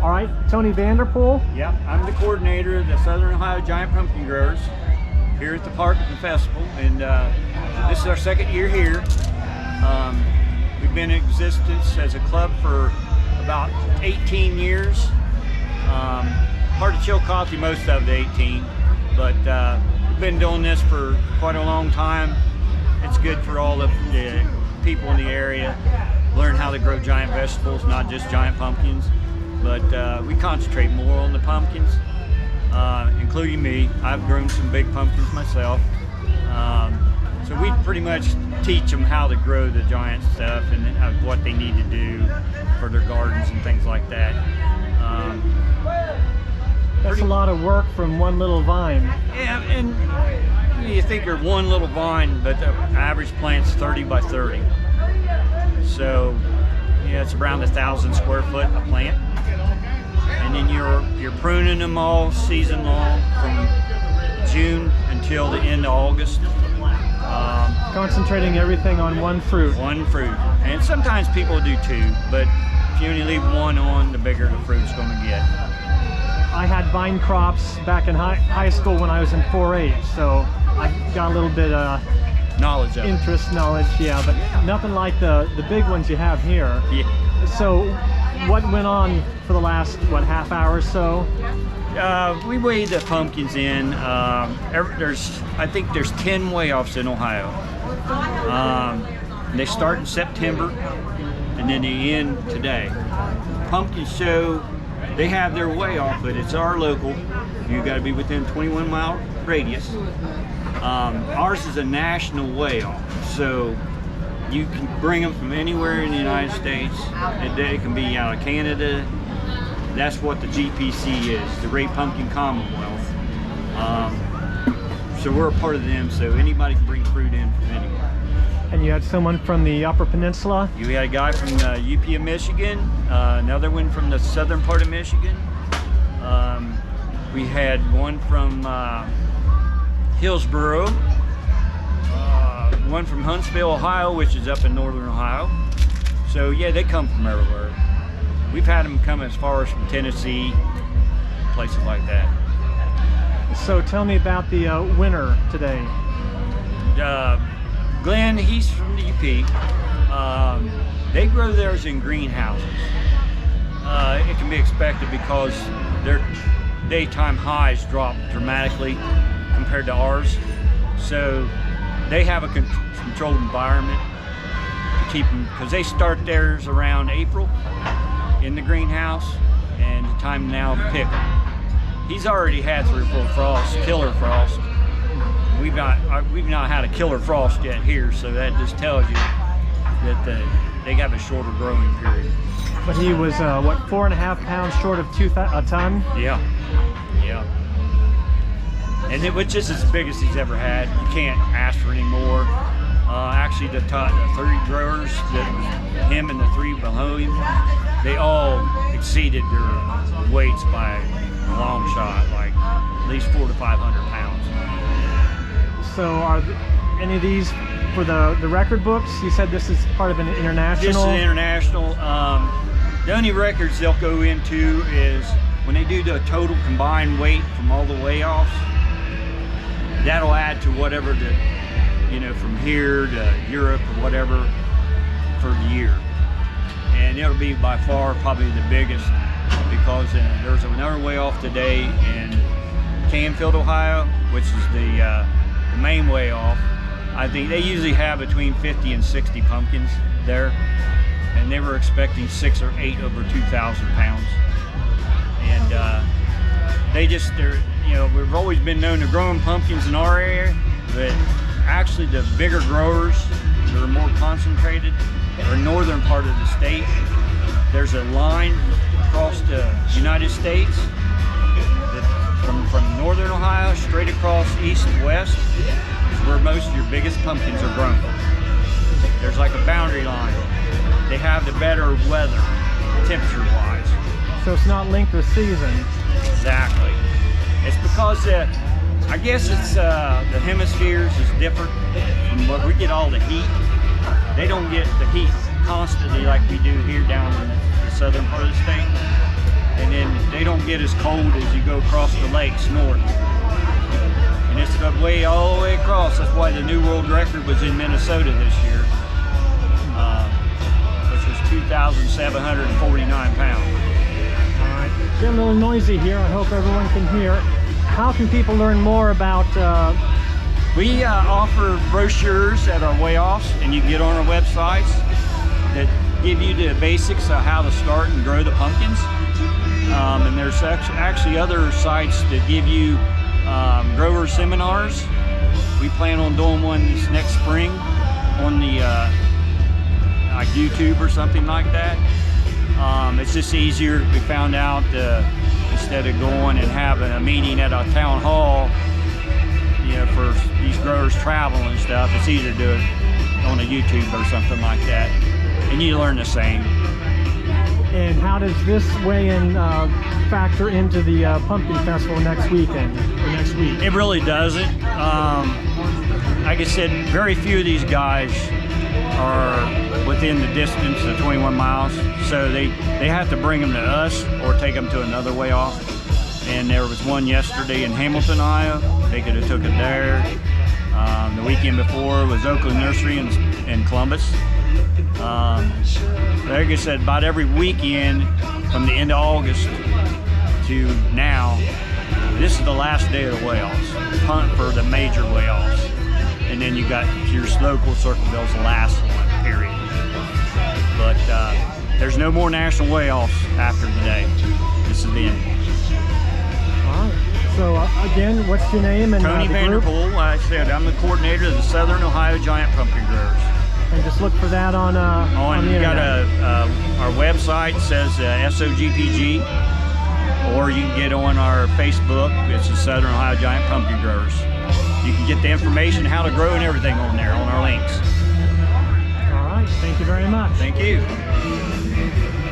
All right, Tony Vanderpool. Yep, I'm the coordinator of the Southern Ohio Giant Pumpkin Growers here at the park at the festival, and this is our second year here. We've been in existence as a club for about 18 years. Part of Chillicothe, most of the 18, but we've been doing this for quite a long time. It's good for all the people in the area, learn how to grow giant vegetables, not just giant pumpkins. But we concentrate more on the pumpkins, including me. I've grown some big pumpkins myself. So we pretty much teach them how to grow the giant stuff and what they need to do for their gardens and things like that. That's a lot of work from one little vine. Yeah, and you think they're one little vine, but the average plant's 30 by 30. So yeah, it's around 1,000 square foot a plant. And then you're pruning them all season long from June until the end of August. Concentrating everything on one fruit. One fruit. And sometimes people do two, but if you only leave one on, the bigger the fruit's going to get. I had vine crops back in high school when I was in 4-H, so I got a little bit of knowledge of knowledge, yeah, but nothing like the big ones you have here. Yeah. So what went on for the last, half hour or so? We weighed the pumpkins in. I think there's 10 weigh-offs in Ohio. They start in September and then they end today. Pumpkin show, they have their weigh-off, but it's our local. You got to be within 21-mile radius. Ours is a national weigh-off, so you can bring them from anywhere in the United States. It can be out of Canada. That's what the GPC is, the Great Pumpkin Commonwealth. So we're a part of them, so anybody can bring fruit in from anywhere. And you had someone from the Upper Peninsula? You had a guy from the UP of Michigan, another one from the southern part of Michigan. We had one from Hillsboro, one from Huntsville, Ohio, which is up in northern Ohio. So yeah, they come from everywhere. We've had them come as far as from Tennessee, places like that. So tell me about the winner today. Glenn, he's from the UP. They grow theirs in greenhouses. It can be expected because their daytime highs drop dramatically compared to ours. So they have a controlled environment to keep them, because they start theirs around April in the greenhouse, and the time now to pick them. He's already had 3 or 4 frosts, killer frost. We've not had a killer frost yet here, so that just tells you that they have a shorter growing period. But he was what, 4.5 pounds short of a ton? Yeah, yeah. And which is as big as he's ever had. You can't ask for any more. Actually, the 3 growers, him and the 3 below him, they all exceeded their weights by a long shot, like at least 400 to 500 pounds. So are any of these for the record books? You said this is part of an international? This is international. The only records they'll go into is when they do the total combined weight from all the weigh-offs. That'll add to whatever from here to Europe or whatever for the year. And it'll be by far probably the biggest, because there's another weigh-off today in Canfield, Ohio, which is the main weigh-off. I think they usually have between 50 and 60 pumpkins there, and they were expecting 6 or 8 over 2,000 pounds. And we've always been known to growing pumpkins in our area, but actually the bigger growers that are more concentrated are northern part of the state. There's a line across the United States that from northern Ohio straight across east and west is where most of your biggest pumpkins are grown. There's like a boundary line. They have the better weather, temperature-wise. So it's not linked with season. Exactly. It's because I guess it's the hemispheres is different from what we get all the heat. They don't get the heat constantly like we do here down in the southern part of the state. and then they don't get as cold as you go across the lakes north. And it's the way all the way across. That's why the new world record was in Minnesota this year, which was 2,749 pounds. All right, get a little noisy here. I hope everyone can hear. How can people learn more about? We offer brochures at our weigh-offs, and you can get on our websites that give you the basics of how to start and grow the pumpkins. And there's actually other sites that give you grower seminars. We plan on doing one this next spring on the like YouTube or something like that. It's just easier. We found out instead of going and having a meeting at a town hall, you know, for these growers travel and stuff, it's easier to do it on a YouTube or something like that, and you learn the same. And how does this weigh-in factor into the pumpkin festival next weekend or next week? It really doesn't. Like I said, very few of these guys are within the distance of 21 miles, so they have to bring them to us or take them to another weigh-off. And there was one yesterday in Hamilton, Iowa. They could have took it there. The weekend before was Oakland Nursery in Columbus. Like I said, about every weekend from the end of August to now, this is the last day of the weigh-offs. Hunt for the major weigh-offs. And then you got your local Circleville's the last one, period. But there's no more national weigh-offs after today. This is the end. All right. So again, what's your name and Tony the Vanderpool. group? Like I said, I'm the coordinator of the Southern Ohio Giant Pumpkin Growers. And just look for that on the You got internet. our website says SOGPG, or you can get on our Facebook. It's the Southern Ohio Giant Pumpkin Growers. You can get the information how to grow and everything on there on our links. All right. Thank you very much. Thank you.